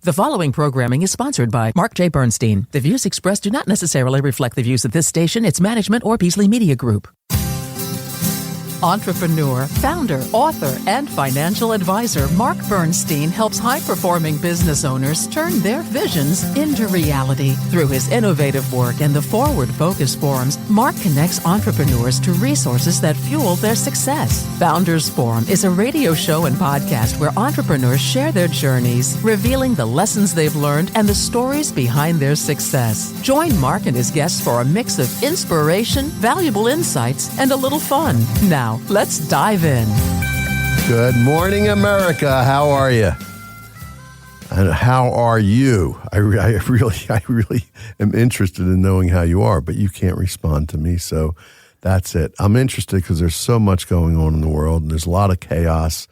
The following programming is sponsored by Mark J. Bernstein. The views expressed do not necessarily reflect the views of this station, its management, or Beasley Media Group. Entrepreneur, founder, author, and financial advisor Mark Bernstein helps high-performing business owners turn their visions into reality. Through his innovative work and the Forward Focus Forums, Mark connects entrepreneurs to resources that fuel their success. Founders Forum is a radio show and podcast where entrepreneurs share their journeys, revealing the lessons they've learned and the stories behind their success. Join Mark and his guests for a mix of inspiration, valuable insights, and a little fun. Now, let's dive in. Good morning, America. How are you? And how are you? I really am interested in knowing how you are, but you can't respond to me, so that's it. I'm interested because there's so much going on in the world, and there's a lot of chaos,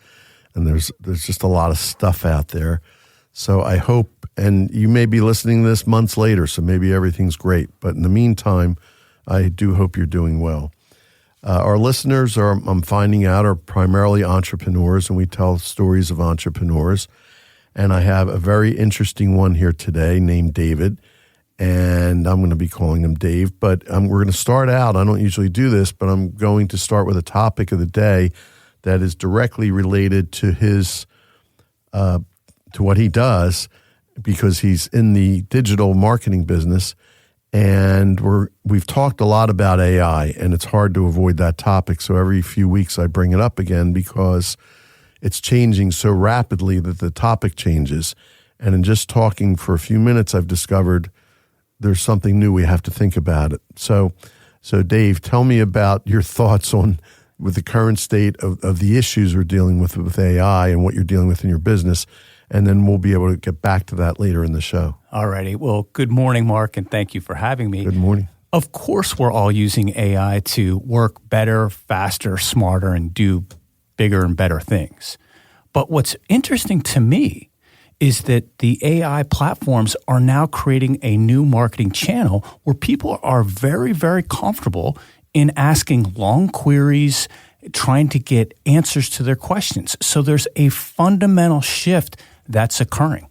and there's just a lot of stuff out there. So I hope, and you may be listening to this months later, so maybe everything's great. But in the meantime, I do hope you're doing well. Our listeners I'm finding out, are primarily entrepreneurs, and we tell stories of entrepreneurs. And I have a very interesting one here today named David, and I'm going to be calling him Dave. But we're going to start out, I don't usually do this, but I'm going to start with a topic of the day that is directly related to his, to what he does, because he's in the digital marketing business. And we've talked a lot about AI, and it's hard to avoid that topic. So every few weeks I bring it up again because it's changing so rapidly that the topic changes. And in just talking for a few minutes, I've discovered there's something new we have to think about it. So Dave, tell me about your thoughts on with the current state of the issues we're dealing with AI and what you're dealing with in your business. And then we'll be able to get back to that later in the show. All righty. Well, good morning, Mark, and thank you for having me. Good morning. Of course, we're all using AI to work better, faster, smarter, and do bigger and better things. But what's interesting to me is that the AI platforms are now creating a new marketing channel where people are very, very comfortable in asking long queries, trying to get answers to their questions. So there's a fundamental shift that's occurring.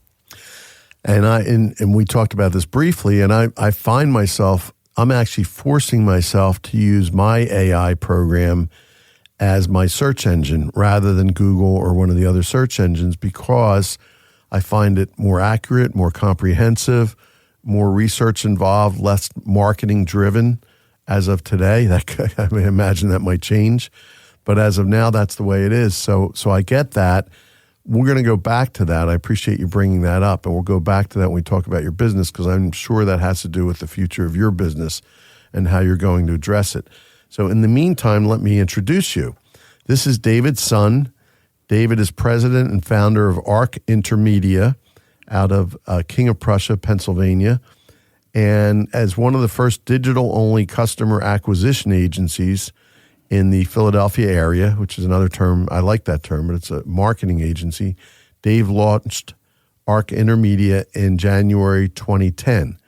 And we talked about this briefly, and I find myself, I'm actually forcing myself to use my AI program as my search engine rather than Google or one of the other search engines, because I find it more accurate, more comprehensive, more research involved, less marketing driven as of today. I imagine that might change. But as of now, that's the way it is. So I get that. We're going to go back to that. I appreciate you bringing that up, and we'll go back to that when we talk about your business, because I'm sure that has to do with the future of your business and how you're going to address it. So in the meantime, let me introduce you. This is David Sonn. David is president and founder of Arc Intermedia out of King of Prussia, Pennsylvania. And as one of the first digital-only customer acquisition agencies in the Philadelphia area, which is another term, I like that term, but it's a marketing agency, Dave launched Arc Intermedia in January 2010.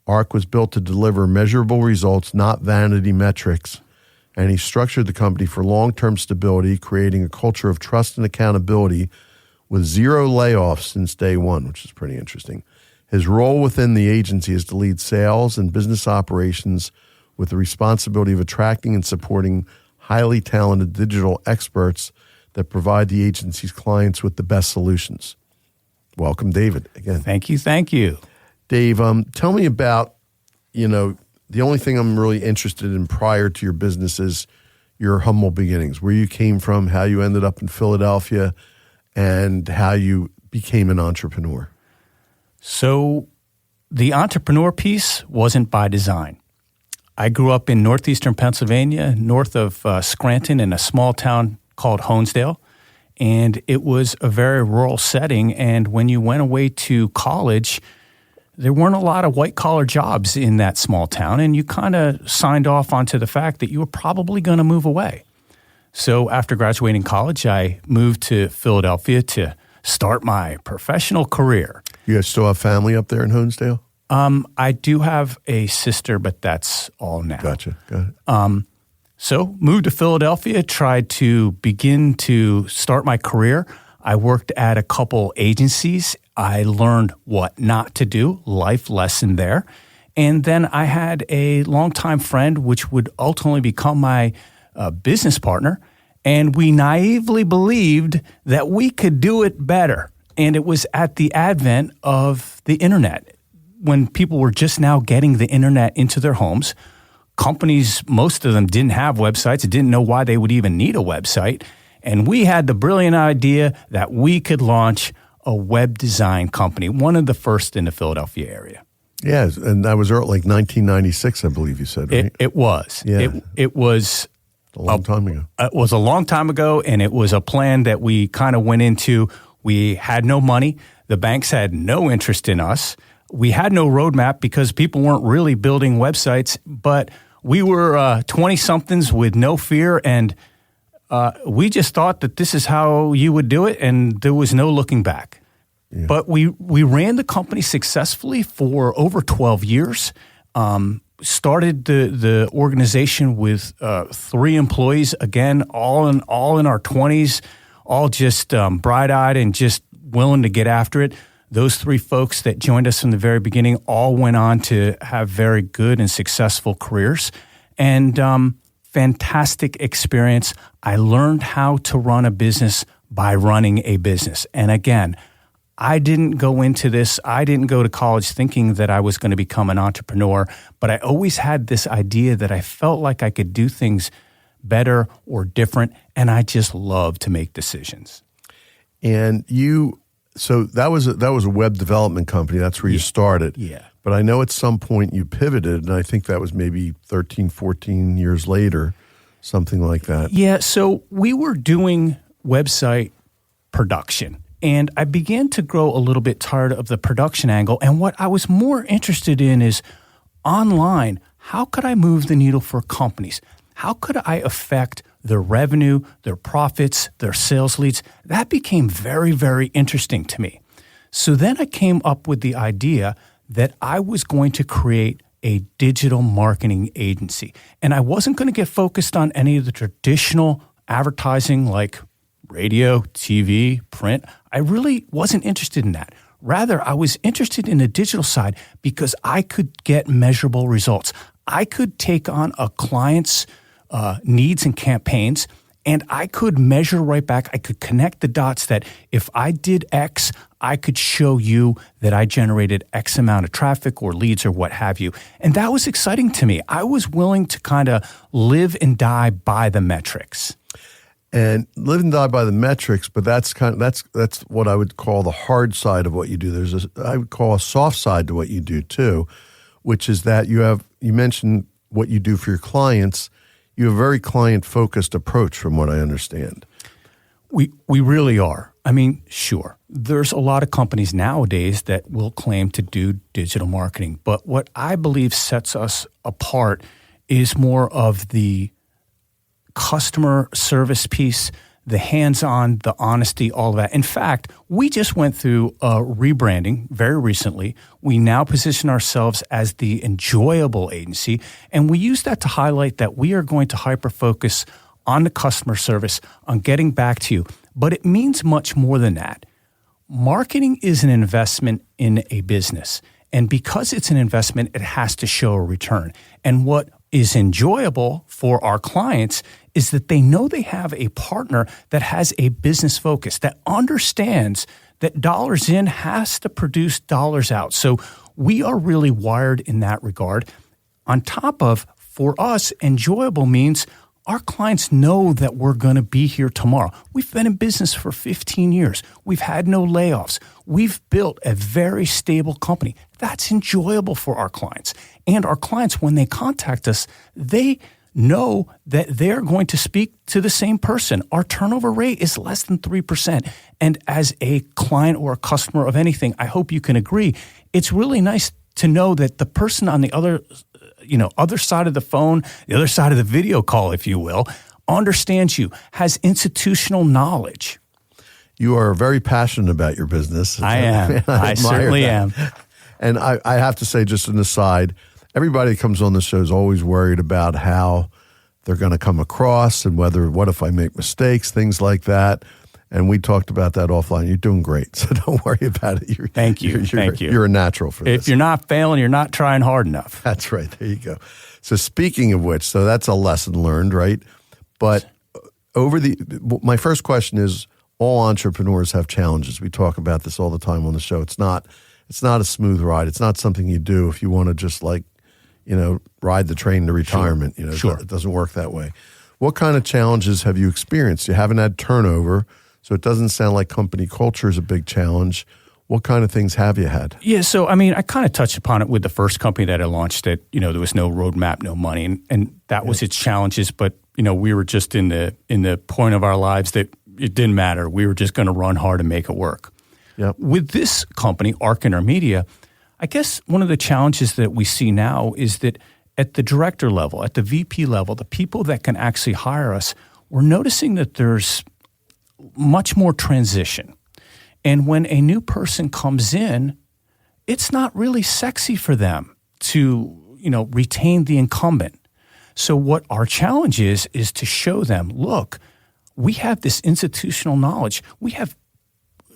Arc was built to deliver measurable results, not vanity metrics, and he structured the company for long-term stability, creating a culture of trust and accountability with zero layoffs since day one, which is pretty interesting. His role within the agency is to lead sales and business operations with the responsibility of attracting and supporting highly talented digital experts that provide the agency's clients with the best solutions. Welcome, David, again. Thank you. Dave, tell me about, the only thing I'm really interested in prior to your business is your humble beginnings, where you came from, how you ended up in Philadelphia, and how you became an entrepreneur. So the entrepreneur piece wasn't by design. I grew up in northeastern Pennsylvania, north of Scranton, in a small town called Honesdale, and it was a very rural setting. And when you went away to college, there weren't a lot of white-collar jobs in that small town, and you kind of signed off onto the fact that you were probably going to move away. So after graduating college, I moved to Philadelphia to start my professional career. You guys still have family up there in Honesdale? I do have a sister, but that's all now. Gotcha. Got it. So moved to Philadelphia, tried to begin to start my career. I worked at a couple agencies. I learned what not to do, life lesson there. And then I had a longtime friend, which would ultimately become my business partner. And we naively believed that we could do it better. And it was at the advent of the internet, when people were just now getting the internet into their homes. Companies, most of them didn't have websites, didn't know why they would even need a website. And we had the brilliant idea that we could launch a web design company, one of the first in the Philadelphia area. Yes, and that was like 1996, I believe you said, right? It was. Yeah. It was a long time ago. It was a long time ago, and it was a plan that we kind of went into. We had no money. The banks had no interest in us. We had no roadmap because people weren't really building websites, but we were 20-somethings with no fear, and we just thought that this is how you would do it, and there was no looking back. Yeah. But we ran the company successfully for over 12 years. Started the organization with 3 employees, again, all in our 20s, all just bright-eyed and just willing to get after it. Those 3 folks that joined us from the very beginning all went on to have very good and successful careers, and fantastic experience. I learned how to run a business by running a business. And again, I didn't go into this, I didn't go to college thinking that I was going to become an entrepreneur, but I always had this idea that I felt like I could do things better or different, and I just love to make decisions. And so that was a web development company. That's where you started. Yeah. But I know at some point you pivoted, and I think that was maybe 13, 14 years later, something like that. Yeah, so we were doing website production, and I began to grow a little bit tired of the production angle. And what I was more interested in is online, how could I move the needle for companies? How could I affect their revenue, their profits, their sales leads? That became very, very interesting to me. So then I came up with the idea that I was going to create a digital marketing agency. And I wasn't going to get focused on any of the traditional advertising like radio, TV, print. I really wasn't interested in that. Rather, I was interested in the digital side because I could get measurable results. I could take on a client's needs and campaigns, and I could measure right back. I could connect the dots that if I did X, I could show you that I generated X amount of traffic or leads or what have you. And that was exciting to me. I was willing to kind of live and die by the metrics. And live and die by the metrics, but that's what I would call the hard side of what you do. I would call a soft side to what you do too, which is that you mentioned what you do for your clients. You have a very client-focused approach, from what I understand. We really are. I mean, sure, there's a lot of companies nowadays that will claim to do digital marketing, but what I believe sets us apart is more of the customer service piece, the hands-on, the honesty, all of that. In fact, we just went through a rebranding very recently. We now position ourselves as the enjoyable agency, and we use that to highlight that we are going to hyper-focus on the customer service, on getting back to you. But it means much more than that. Marketing is an investment in a business, and because it's an investment, it has to show a return. And what is enjoyable for our clients is that they know they have a partner that has a business focus, that understands that dollars in has to produce dollars out. So we are really wired in that regard. On top of, for us, enjoyable means our clients know that we're going to be here tomorrow. We've been in business for 15 years. We've had no layoffs. We've built a very stable company. That's enjoyable for our clients. And our clients, when they contact us, they know that they're going to speak to the same person. Our turnover rate is less than 3%. And as a client or a customer of anything, I hope you can agree, it's really nice to know that the person on the other side of the phone, the other side of the video call, if you will, understands you, has institutional knowledge. You are very passionate about your business. I am. I certainly am. And I have to say, just an aside, everybody that comes on the show is always worried about how they're going to come across and what if I make mistakes, things like that. And we talked about that offline. You're doing great, so don't worry about it. Thank you. Thank you. You're a natural for this. If you're not failing, you're not trying hard enough. That's right. There you go. So speaking of which, so that's a lesson learned, right? But my first question is, all entrepreneurs have challenges. We talk about this all the time on the show. It's not a smooth ride. It's not something you do if you want to just ride the train to retirement. Sure. It doesn't work that way. What kind of challenges have you experienced? You haven't had turnover, so it doesn't sound like company culture is a big challenge. What kind of things have you had? Yeah, so I kind of touched upon it with the first company that I launched. That there was no roadmap, no money, and that was its challenges. But we were just in the point of our lives that it didn't matter. We were just going to run hard and make it work. Yep. With this company, Arc Intermedia, I guess one of the challenges that we see now is that at the director level, at the VP level, the people that can actually hire us, we're noticing that there's much more transition. And when a new person comes in, it's not really sexy for them to, retain the incumbent. So what our challenge is to show them, look, we have this institutional knowledge. We have,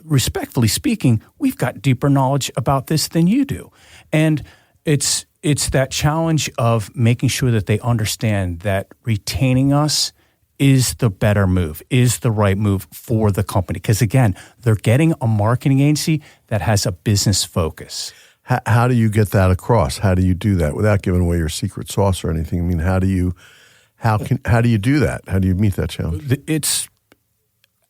respectfully speaking, we've got deeper knowledge about this than you do. And it's that challenge of making sure that they understand that retaining us is the better move, is the right move for the company. Because again, they're getting a marketing agency that has a business focus. How do you get that across? How do you do that without giving away your secret sauce or anything? I mean, how do you do that? How do you meet that challenge? It's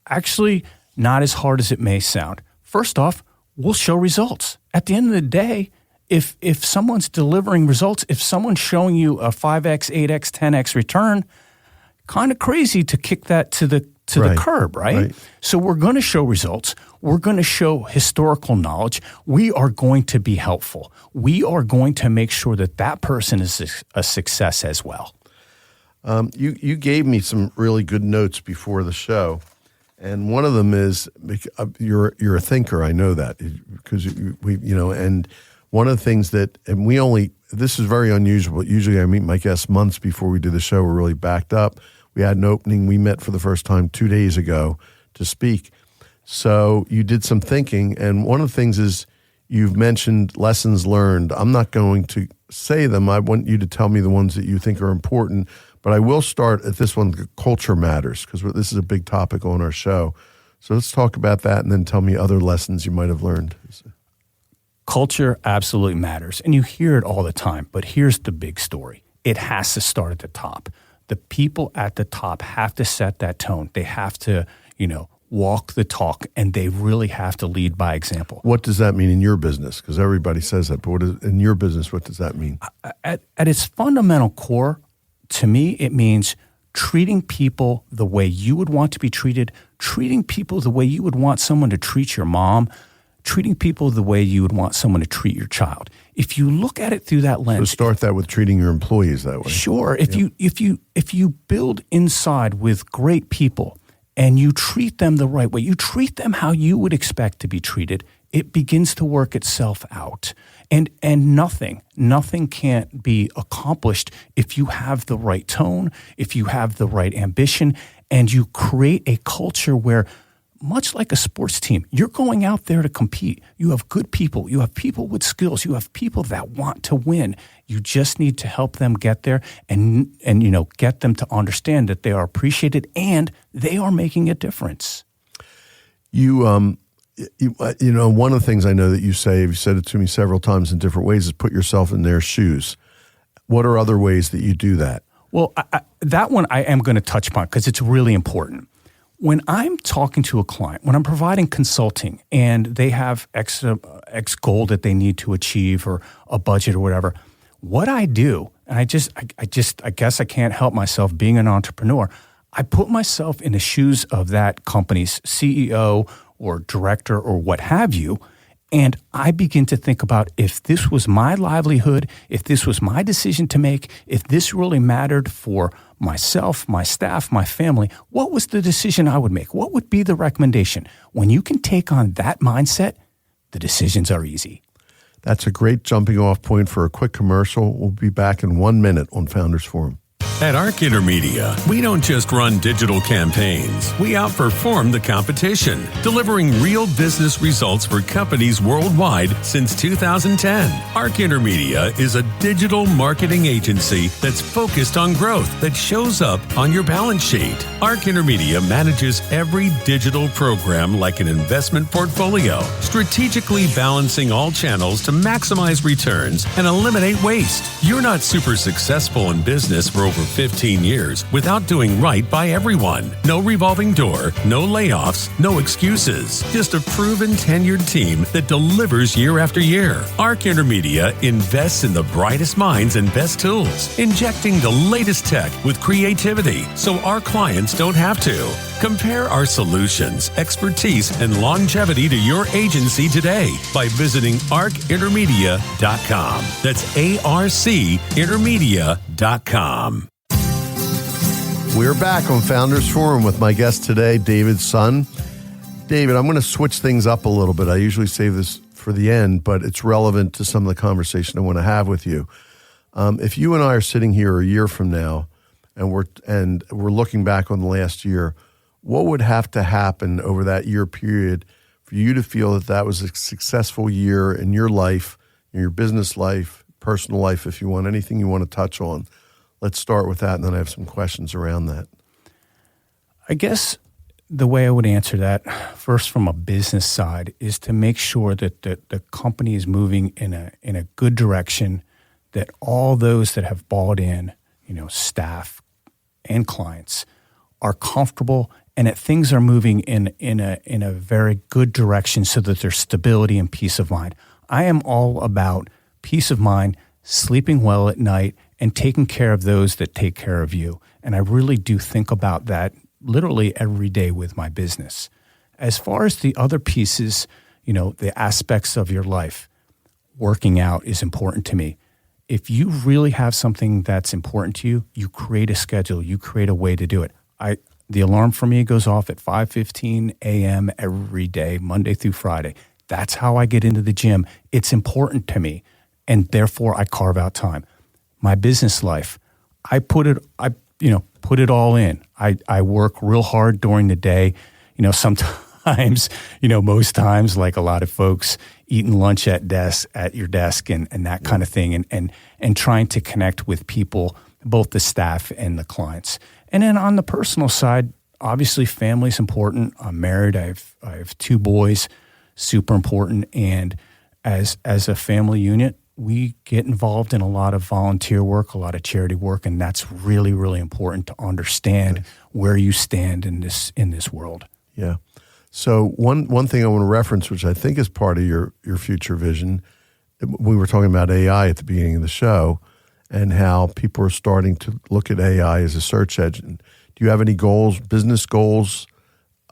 actually not as hard as it may sound. First off, we'll show results. At the end of the day, if someone's delivering results, if someone's showing you a 5x, 8x, 10x return, kind of crazy to kick that to the curb, right? So we're going to show results. We're going to show historical knowledge. We are going to be helpful. We are going to make sure that person is a success as well. You gave me some really good notes before the show, and one of them is you're a thinker. I know that because and one of the things this is very unusual. Usually I meet my guests months before we do the show. We're really backed up. We had an opening. We met for the first time 2 days ago to speak. So you did some thinking, and one of the things is you've mentioned lessons learned. I'm not going to say them. I want you to tell me the ones that you think are important, but I will start at this one, culture matters, because this is a big topic on our show. So let's talk about that and then tell me other lessons you might have learned. Culture absolutely matters, and you hear it all the time, but here's the big story. It has to start at the top. The people at the top have to set that tone. They have to, walk the talk, and they really have to lead by example. What does that mean in your business? Because everybody says that, but in your business, what does that mean? At its fundamental core, to me, it means treating people the way you would want to be treated, treating people the way you would want someone to treat your mom, treating people the way you would want someone to treat your child. If you look at it through that lens, so start that with treating your employees that way. Sure. If you build inside with great people and you treat them the right way, you treat them how you would expect to be treated, it begins to work itself out. And nothing can't be accomplished if you have the right tone, if you have the right ambition, and you create a culture where, much like a sports team, you're going out there to compete. You have good people. You have people with skills. You have people that want to win. You just need to help them get there and get them to understand that they are appreciated and they are making a difference. One of the things I know that you say, you've said it to me several times in different ways, is put yourself in their shoes. What are other ways that you do that? Well, that one I am going to touch upon because it's really important. When I'm talking to a client, when I'm providing consulting and they have X goal that they need to achieve or a budget or whatever, what I do, and I guess I can't help myself being an entrepreneur, I put myself in the shoes of that company's CEO or director or what have you, and I begin to think about if this was my livelihood, if this was my decision to make, if this really mattered for myself, my staff, my family, what was the decision I would make? What would be the recommendation? When you can take on that mindset, the decisions are easy. That's a great jumping off point for a quick commercial. We'll be back in 1 minute on Founders Forum. At Arc Intermedia, we don't just run digital campaigns. We outperform the competition, delivering real business results for companies worldwide since 2010. Arc Intermedia is a digital marketing agency that's focused on growth that shows up on your balance sheet. Arc Intermedia manages every digital program like an investment portfolio, strategically balancing all channels to maximize returns and eliminate waste. You're not super successful in business for over 15 years without doing right by everyone. No revolving door, no layoffs, no excuses. Just a proven tenured team that delivers year after year. Arc Intermedia invests in the brightest minds and best tools, injecting the latest tech with creativity so our clients don't have to. Compare our solutions, expertise, and longevity to your agency today by visiting arcintermedia.com. That's arcintermedia.com. We're back on Founders Forum with my guest today, David Sonn. David, I'm going to switch things up a little bit. I usually save this for the end, but it's relevant to some of the conversation I want to have with you. If you and I are sitting here a year from now and we're looking back on the last year, what would have to happen over that year period for you to feel that that was a successful year in your life, in your business life, personal life, if you want, anything you want to touch on? Let's start with that, and then I have some questions around that. I guess the way I would answer that, first from a business side, is to make sure that the company is moving in a good direction, that all those that have bought in, staff and clients, are comfortable, and that things are moving in a very good direction so that there's stability and peace of mind. I am all about peace of mind, sleeping well at night, and taking care of those that take care of you. And I really do think about that literally every day with my business. As far as the other pieces, the aspects of your life, working out is important to me. If you really have something that's important to you, you create a schedule, you create a way to do it. The alarm for me goes off at 5:15 a.m. every day, Monday through Friday. That's how I get into the gym. It's important to me, and therefore I carve out time. My business life, I put it all in. I work real hard during the day. Sometimes, most times, like a lot of folks, eating lunch at your desk and that kind of thing, and trying to connect with people, both the staff and the clients. And then on the personal side, obviously family's important. I'm married. I have 2 boys, super important. And as a family unit, we get involved in a lot of volunteer work, a lot of charity work, and that's really, really important to understand where you stand in this world. Yeah. So one thing I want to reference, which I think is part of your future vision, we were talking about AI at the beginning of the show and how people are starting to look at AI as a search engine. Do you have any goals, business goals,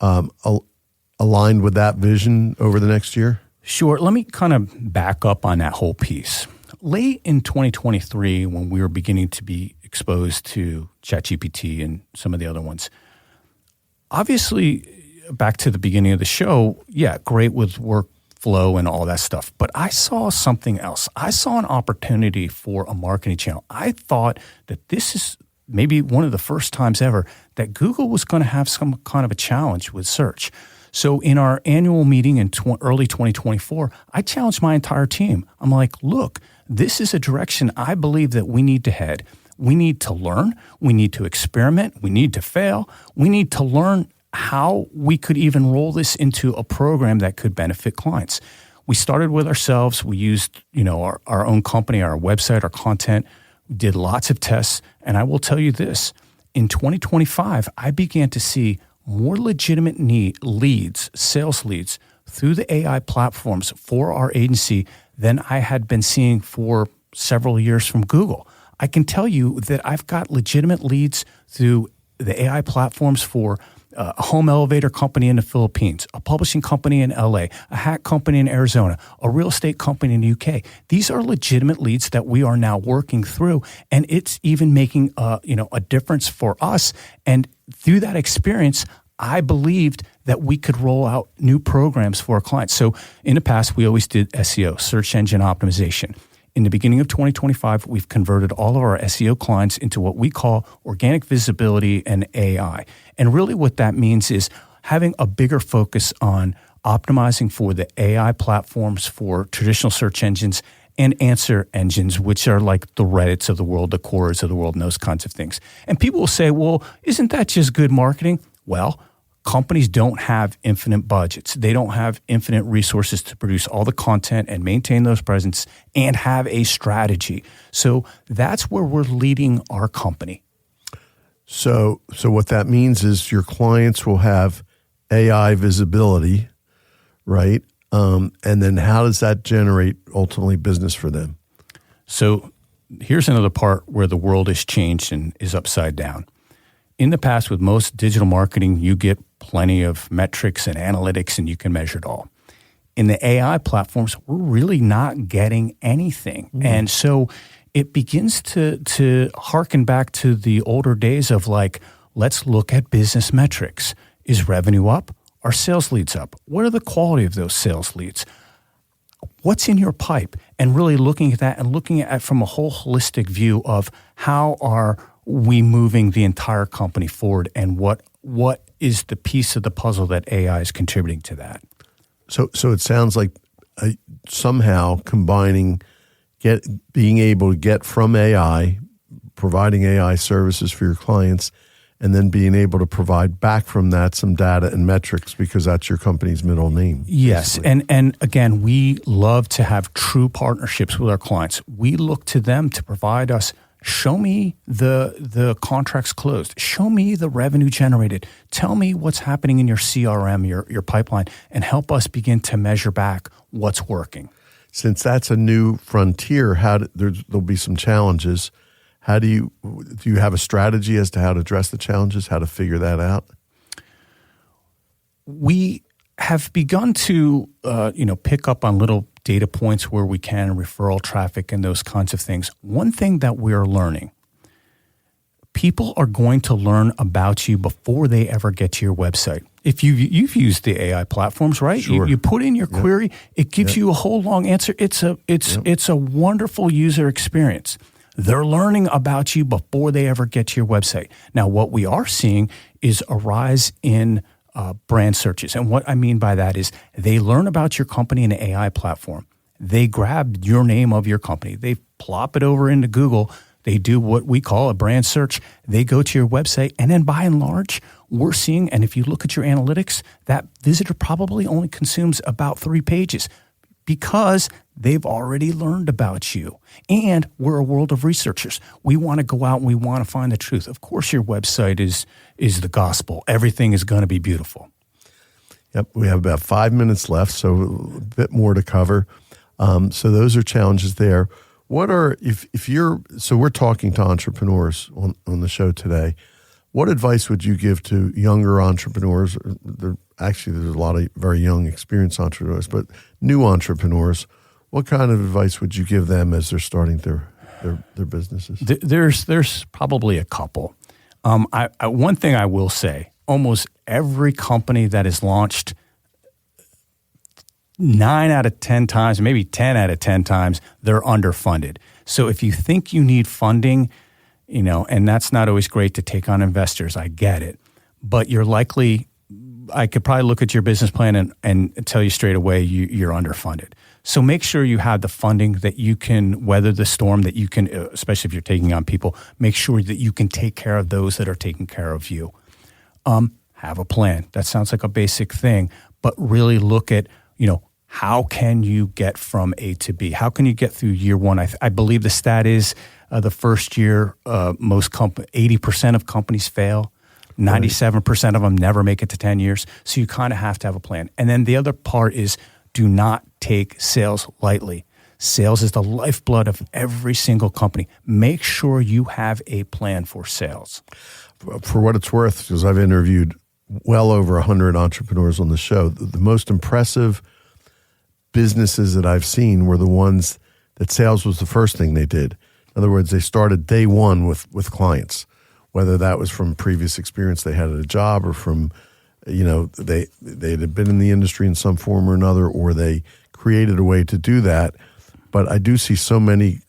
aligned with that vision over the next year? Sure. Let me kind of back up on that whole piece. Late in 2023, when we were beginning to be exposed to ChatGPT and some of the other ones, obviously, back to the beginning of the show, yeah, great with workflow and all that stuff. But I saw something else. I saw an opportunity for a marketing channel. I thought that this is maybe one of the first times ever that Google was going to have some kind of a challenge with search. So in our annual meeting in early 2024, I challenged my entire team. I'm like, look, this is a direction I believe that we need to head. We need to learn. We need to experiment. We need to fail. We need to learn how we could even roll this into a program that could benefit clients. We started with ourselves. We used, our own company, our website, our content. We did lots of tests. And I will tell you this, in 2025, I began to see more legitimate leads, sales leads, through the AI platforms for our agency than I had been seeing for several years from Google. I can tell you that I've got legitimate leads through the AI platforms for a home elevator company in the Philippines, a publishing company in LA, a hat company in Arizona, a real estate company in the UK. These are legitimate leads that we are now working through, and it's even making a difference for us. And through that experience, I believed that we could roll out new programs for our clients. So in the past, we always did SEO, search engine optimization. In the beginning of 2025, we've converted all of our SEO clients into what we call organic visibility and AI. And really what that means is having a bigger focus on optimizing for the AI platforms for traditional search engines and answer engines, which are like the Reddits of the world, the Quoras of the world, and those kinds of things. And people will say, well, isn't that just good marketing? Well, companies don't have infinite budgets. They don't have infinite resources to produce all the content and maintain those presence and have a strategy. So that's where we're leading our company. So what that means is your clients will have AI visibility, right? And then how does that generate ultimately business for them? So here's another part where the world has changed and is upside down. In the past, with most digital marketing, you get plenty of metrics and analytics and you can measure it all. In the AI platforms, we're really not getting anything. And so it begins to harken back to the older days of like, let's look at business metrics. Is revenue up? Are sales leads up? What are the quality of those sales leads? What's in your pipe? And really looking at that and looking at it from a whole holistic view of how are we moving the entire company forward and what is the piece of the puzzle that AI is contributing to that. So it sounds like somehow combining being able to get from AI, providing AI services for your clients, and then being able to provide back from that some data and metrics because that's your company's middle name. Yes. And again, we love to have true partnerships with our clients. We look to them to provide us, show me the contracts closed, show me the revenue generated, tell me what's happening in your CRM, your pipeline, and help us begin to measure back what's working. Since that's a new frontier, there'll be some challenges. How do you have a strategy as to how to address the challenges, how to figure that out? We have begun to, pick up on little data points where we can, referral traffic and those kinds of things. One thing that we're learning, people are going to learn about you before they ever get to your website. If you've used the AI platforms, right? Sure. You put in your query, it gives you a whole long answer. It's a wonderful user experience. They're learning about you before they ever get to your website. Now, what we are seeing is a rise in brand searches. And what I mean by that is they learn about your company in an AI platform. They grab your name of your company. They plop it over into Google. They do what we call a brand search. They go to your website. And then by and large, we're seeing, and if you look at your analytics, that visitor probably only consumes about 3 pages because they've already learned about you. And we're a world of researchers. We want to go out and we want to find the truth. Of course, your website is the gospel. Everything is going to be beautiful. Yep, we have about 5 minutes left, so a bit more to cover. So those are challenges there. What are, so we're talking to entrepreneurs on the show today. What advice would you give to younger entrepreneurs? There's a lot of very young, experienced entrepreneurs, but new entrepreneurs. What kind of advice would you give them as they're starting their businesses? There's probably a couple. One thing I will say, almost every company that is launched 9 out of 10 times, maybe 10 out of 10 times, they're underfunded. So if you think you need funding, and that's not always great to take on investors, I get it. But you're likely, I could probably look at your business plan and tell you straight away you're underfunded. So make sure you have the funding that you can weather the storm, that you can, especially if you're taking on people, make sure that you can take care of those that are taking care of you. Have a plan. That sounds like a basic thing, but really look at, how can you get from A to B? How can you get through year one? I believe the stat is the first year, 80% of companies fail. 97% of them never make it to 10 years. So you kind of have to have a plan. And then the other part is do not take sales lightly. Sales is the lifeblood of every single company. Make sure you have a plan for sales. For what it's worth, because I've interviewed well over 100 entrepreneurs on the show, the most impressive businesses that I've seen were the ones that sales was the first thing they did. In other words, they started day one with clients, whether that was from previous experience they had at a job or from, they had been in the industry in some form or another, or they created a way to do that. But I do see so many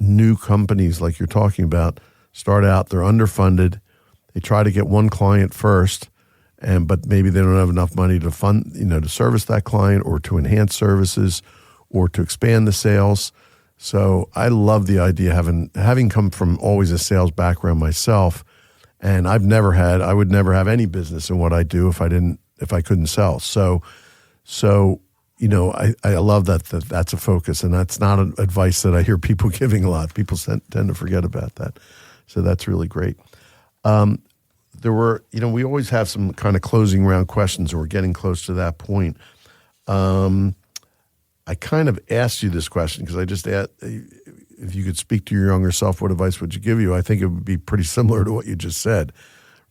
new companies like you're talking about start out, they're underfunded. They try to get one client first, but maybe they don't have enough money to fund, to service that client or to enhance services or to expand the sales. So I love the idea having come from always a sales background myself, and I would never have any business in what I do if I couldn't sell. So I love that's a focus, and that's not an advice that I hear people giving a lot. People tend to forget about that. So that's really great. We always have some kind of closing round questions, or we're getting close to that point. I kind of asked you this question because I just asked if you could speak to your younger self, what advice would you give you? I think it would be pretty similar to what you just said,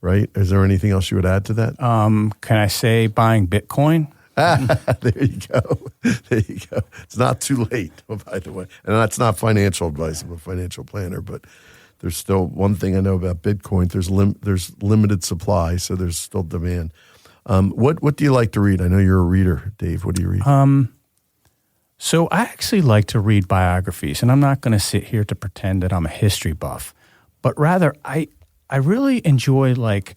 right? Is there anything else you would add to that? Can I say buying Bitcoin? There you go. There you go. It's not too late, by the way. And that's not financial advice. I'm a financial planner, but there's still one thing I know about Bitcoin. There's limited supply, so there's still demand. What do you like to read? I know you're a reader, Dave. What do you read? So I actually like to read biographies, and I'm not going to sit here to pretend that I'm a history buff, but rather I really enjoy like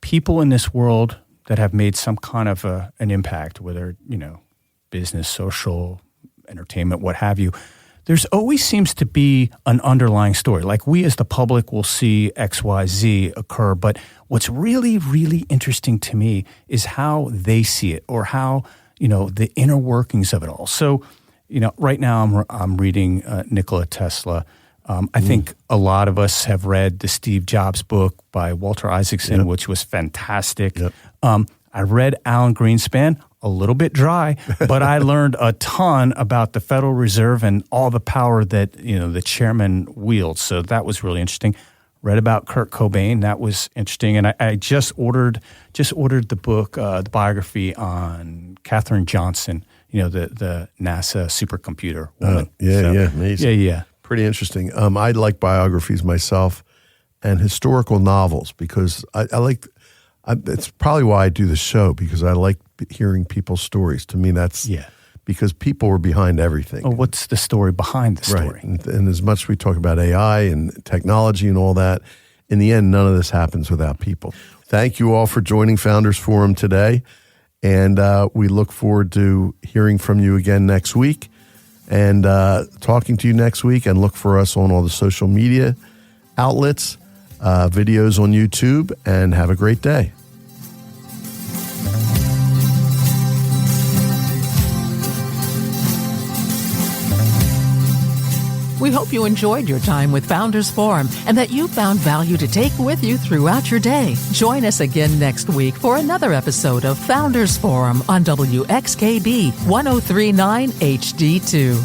people in this world that have made some kind of an impact, whether, business, social, entertainment, what have you. There's always seems to be an underlying story. Like we as the public will see X, Y, Z occur, but what's really, really interesting to me is how they see it, or how, the inner workings of it all. So, right now I'm reading Nikola Tesla. I think a lot of us have read the Steve Jobs book by Walter Isaacson, which was fantastic. Yep. I read Alan Greenspan, a little bit dry, but I learned a ton about the Federal Reserve and all the power that, the chairman wields. So that was really interesting. Read about Kurt Cobain. That was interesting. And I just ordered the book, the biography on Katherine Johnson, the NASA supercomputer woman. Amazing. Yeah. Pretty interesting. I like biographies myself and historical novels because it's probably why I do the show, because I like hearing people's stories. To me, that's because people were behind everything. Oh, what's the story behind the story? Right. And as much as we talk about AI and technology and all that, in the end, none of this happens without people. Thank you all for joining Founders Forum today. And we look forward to hearing from you again next week and talking to you next week. And look for us on all the social media outlets, videos on YouTube, and have a great day. We hope you enjoyed your time with Founders Forum and that you found value to take with you throughout your day. Join us again next week for another episode of Founders Forum on WXKB 1039 HD2.